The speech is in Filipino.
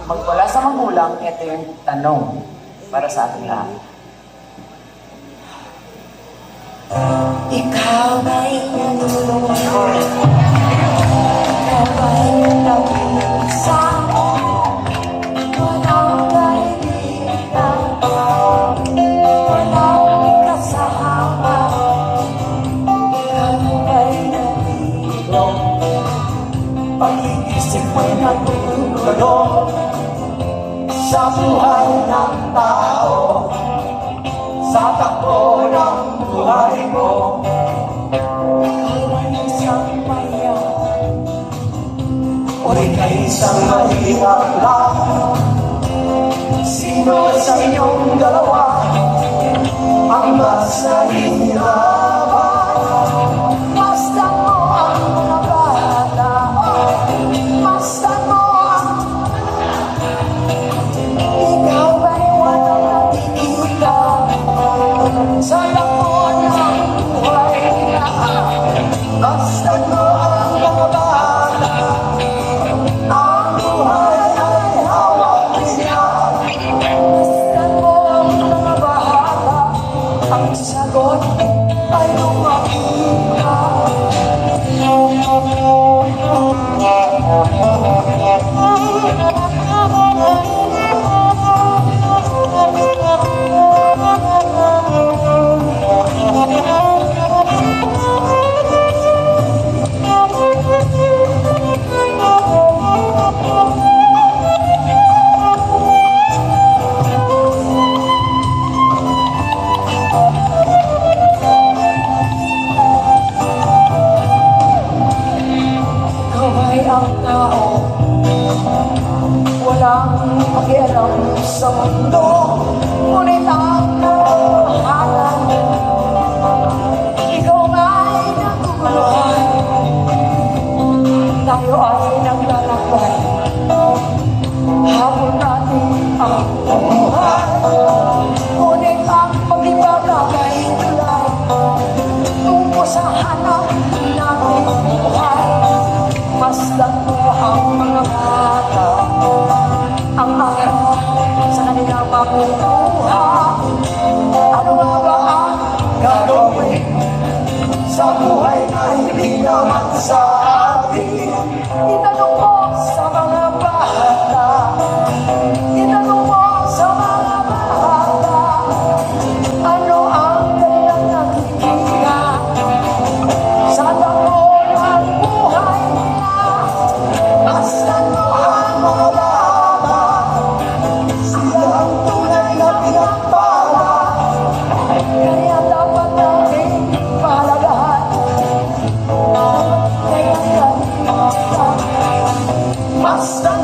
magmula sa magulang, ito yung tanong para sa ating lahat. Ikaw ba'y nanulong ko? Ikaw ba'y nag-iisa? Walang kaibigan, walang kasama. Ikaw ba'y nag-iilong? Pag-iisip mo'y nagulong sa buhay ng tao, sa takbo ng buhay mo. Ikaw ay isang mayaman, o ika'y isang mahirap lang. Sino sa inyong dalawa ang mas nahihirapan? Masdan mo ang mga bata, masdan mo ang... Ikaw ba'y walang nakikita sa lakon ng buhay na? Masdan mo ang mga bata, ang buhay ay hawak niya. Masdan mo ang mga bata, ang sagot ay lumakita. Ang tao walang pakialam sa mundo, ngunit ang kamahalan, ikaw nga'y naguguluhan. Tayo ay naglalakbay, habol natin ang buhay, ngunit ang pag-ibag ay tulay tungo sa hanap natin buhay. Masdan mo ang mga bata, ang araw sa kanilang mabubuha. Ano nga ba ang gagawin sa buhay na hindi naman sa atin? Itanong mo sa mga bata, itanong mo sa mga bata, ano ang kanilang nakikita sa takbo ng buhay? Masdan mo ang mga bata, sila ang tunay na pinagpala, kaya dapat natin palagahan. Kaya dapat masdan